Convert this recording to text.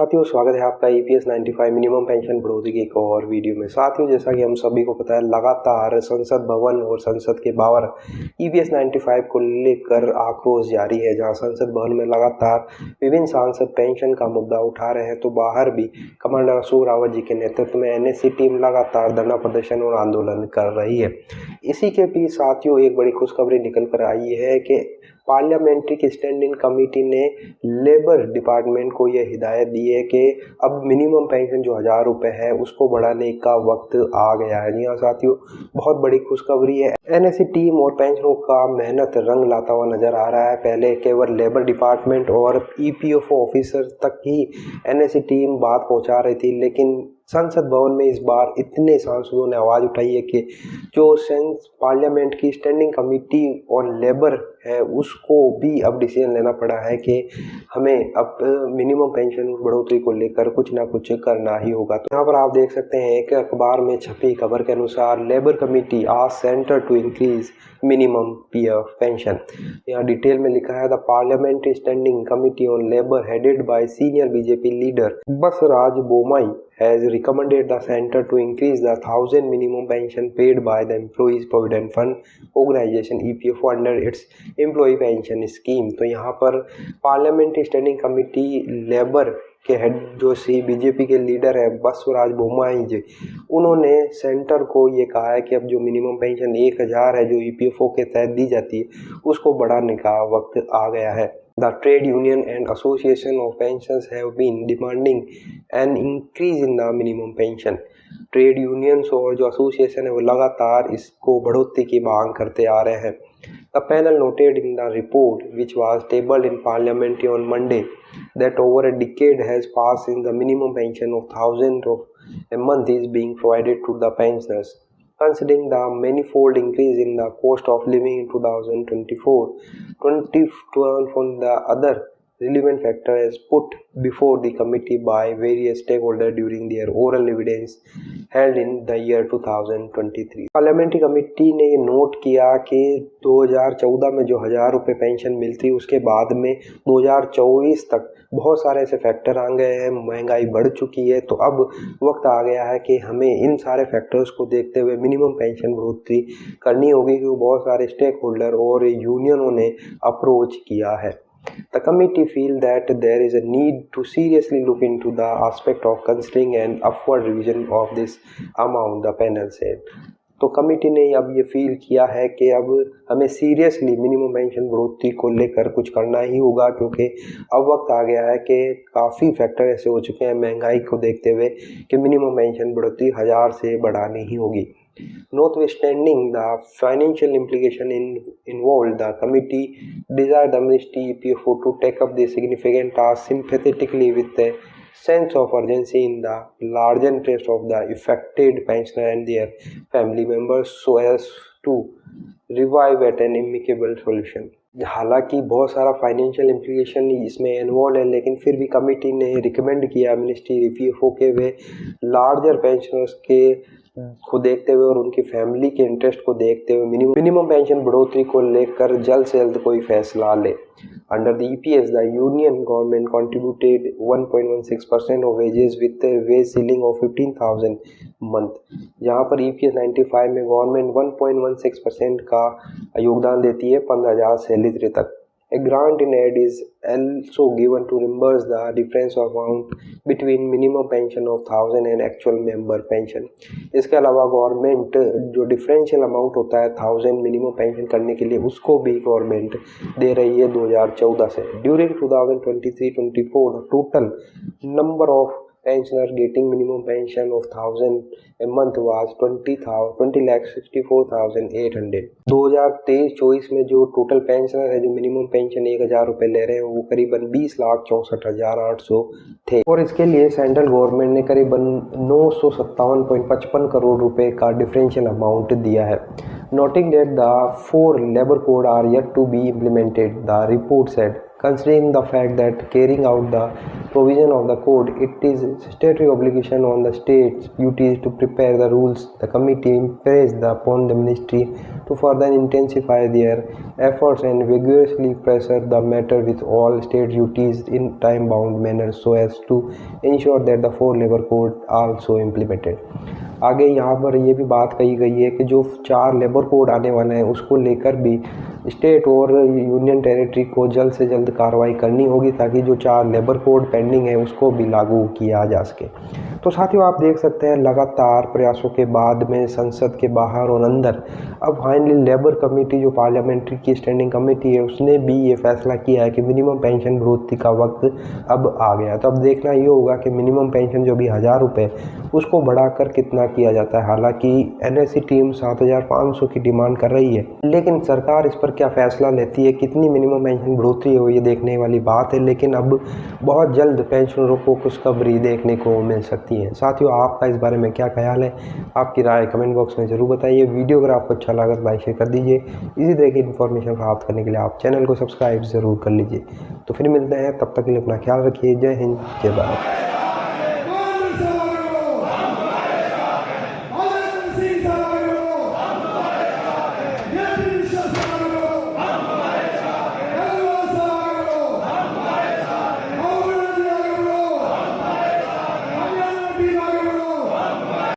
साथियों, स्वागत है आपका ईपीएस 95 मिनिमम पेंशन बढ़ोतरी की एक और वीडियो में। साथियों, जैसा कि हम सभी को पता है, लगातार संसद भवन और संसद के बाहर ईपीएस 95 को लेकर आक्रोश जारी है। जहां संसद भवन में लगातार विभिन्न सांसद पेंशन का मुद्दा उठा रहे हैं, तो बाहर भी कमांडर अशोक रावत जी के नेतृत्व में एनएससी टीम लगातार धरना प्रदर्शन और आंदोलन कर रही है। इसी के बीच साथियों, एक बड़ी खुशखबरी निकल कर आई है कि पार्लियामेंट्री स्टैंडिंग कमेटी ने लेबर डिपार्टमेंट को यह हिदायत दी है कि अब मिनिमम पेंशन जो 1000 रुपये है उसको बढ़ाने का वक्त आ गया है। जी हाँ साथियों, बहुत बड़ी खुशखबरी है। एनएससी टीम और पेंशनरों का मेहनत रंग लाता हुआ नजर आ रहा है। पहले केवल लेबर डिपार्टमेंट और ईपीएफओ ऑफिसर तक ही एनएससी टीम बात पहुंचा रही थी, लेकिन संसद भवन में इस बार इतने सांसदों ने आवाज़ उठाई है कि जो पार्लियामेंट की स्टैंडिंग कमेटी और लेबर है उसको भी अब डिसीजन लेना पड़ा है कि हमें अब मिनिमम पेंशन बढ़ोतरी को लेकर कुछ ना कुछ करना ही होगा। तो यहाँ पर आप देख सकते हैं कि अखबार में छपी खबर के अनुसार labour committee asks centre to increase minimum PF pension. यहाँ डिटेल में लिखा है, the parliamentary standing committee on labour headed by senior BJP leader Basavaraj Bommai has recommended the center to increase the 1000 minimum pension paid by the Employees Provident Fund Organization EPFO under its Employee Pension Scheme। तो यहाँ पर parliamentary standing committee labour के head जो BJP के leader है बसवराज बोम्मई जी, उन्होंने centre को ये कहा है कि अब जो मिनिमम पेंशन 1000 है जो ईपीएफओ के तहत दी जाती है उसको बढ़ाने का वक्त आ गया है। The trade union and association of pensions have been demanding an increase in the minimum pension। Trade unions और जो एसोसिएशन है वो लगातार इसको बढ़ोतरी की मांग करते आ रहे हैं। The panel noted in the report, which was tabled in Parliament on Monday, that over a decade has passed since the minimum pension of 1000 a month is being provided to the pensioners. Considering the manifold increase in the cost of living in 2024, 2012 on the other relevant factor is put before the committee by various stakeholders during their oral evidence held in the year 2023। Parliamentary committee ने ये note किया कि 2014 में जो 1000 रुपये pension मिलती उसके बाद में 2024 तक बहुत सारे ऐसे फैक्टर आ गए हैं, महंगाई बढ़ चुकी है, तो अब वक्त आ गया है कि हमें इन सारे फैक्टर्स को देखते हुए मिनिमम पेंशन बढ़ोतरी करनी होगी, क्योंकि बहुत सारे स्टेक होल्डर और यूनियनों ने अप्रोच किया है। The committee feel that there is a need to seriously look into the aspect of considering an upward revision of this amount, the panel said। तो कमेटी ने अब ये फील किया है कि अब हमें सीरियसली मिनिमम पेंशन बढ़ोतरी को लेकर कुछ करना ही होगा, क्योंकि अब वक्त आ गया है कि काफ़ी फैक्टर ऐसे हो चुके हैं महंगाई को देखते हुए कि मिनिमम पेंशन बढ़ोतरी 1000 से बढ़ानी ही होगी। Notwithstanding the financial implication involved, the committee desired the Ministry EPFO to take up the significant task sympathetically with a sense of urgency in the larger interest of the affected pensioner and their family members, so as to revive at an amicable solution। हालांकि बहुत सारा financial implication इसमें involve है, लेकिन फिर भी committee ने recommend किया मिनिस्ट्री ईपीएफओ के वे लार्जर पेंशनर्स के को देखते हुए और उनकी फैमिली के इंटरेस्ट को देखते हुए मिनिमम पेंशन बढ़ोतरी को लेकर जल्द से जल्द कोई फैसला ले। Under the EPS, the union government contributed 1.16% of wages with wage ceiling of 15,000 month. यहाँ पर ईपीएस 95 में गवर्नमेंट 1.16% का योगदान देती है 15,000 सैलरी तक। A grant in aid is also given to reimburse the difference of amount between minimum pension of 1000 and actual member pension। इसके अलावा गवर्नमेंट जो डिफरेंशियल अमाउंट होता है 1000 मिनिमम पेंशन करने के लिए उसको भी गवर्नमेंट दे रही है 2014 से। During 2023-24 total number of pensioner getting minimum pension of 1000 a month was 20,64,800। 2023-24 में जो टोटल पेंशनर है जो मिनिमम पेंशन 1000 रुपये ले रहे हैं वो करीबन 20,64,800 थे, और इसके लिए सेंट्रल गवर्नमेंट ने करीबन 957.55 करोड़ रुपए का डिफरेंशियल अमाउंट दिया है। Noting that the 4 labor code are yet to be implemented, the report said Considering the fact that carrying out the provision of the code, it is statutory obligation on the states duties to prepare the rules. The committee impressed upon the ministry to further intensify their efforts and vigorously pressure the matter with all state duties in time-bound manner so as to ensure that the 4 labor code also implemented. आगे यहाँ पर ये भी बात कही गई है कि जो 4 लेबर कोड आने वाला है उसको लेकर भी स्टेट और यूनियन टेरिटरी को जल्द से जल्द कार्रवाई करनी होगी ताकि जो 4 लेबर कोड पेंडिंग है उसको भी लागू किया जा सके। तो साथियों आप देख सकते हैं लगातार प्रयासों के बाद में संसद के बाहर और अंदर अब फाइनली लेबर कमेटी जो पार्लियामेंट्री की स्टैंडिंग कमेटी है उसने भी ये फैसला किया है कि मिनिमम पेंशन बढ़ोतरी का वक्त अब आ गया। तो अब देखना ये होगा कि मिनिमम पेंशन जो भी 1000 रुपये उसको बढ़ाकर कितना किया जाता है। हालांकि एनएससी टीम 7500 की डिमांड कर रही है, लेकिन सरकार इस पर क्या फैसला लेती है, कितनी मिनिमम पेंशन बढ़ोतरी हो, ये देखने वाली बात है। लेकिन अब बहुत जल्द पेंशनरों को खुशखबरी देखने को मिल सकती है। साथियों आपका इस बारे में क्या ख्याल है, आपकी राय कमेंट बॉक्स में ज़रूर बताइए। वीडियो अगर आपको अच्छा लगा तो लाइक शेयर कर दीजिए। इसी तरह की इन्फॉर्मेशन प्राप्त करने के लिए आप चैनल को सब्सक्राइब ज़रूर कर लीजिए। तो फिर मिलते हैं, तब तक के लिए अपना ख्याल रखिए। जय हिंद, जय भारत।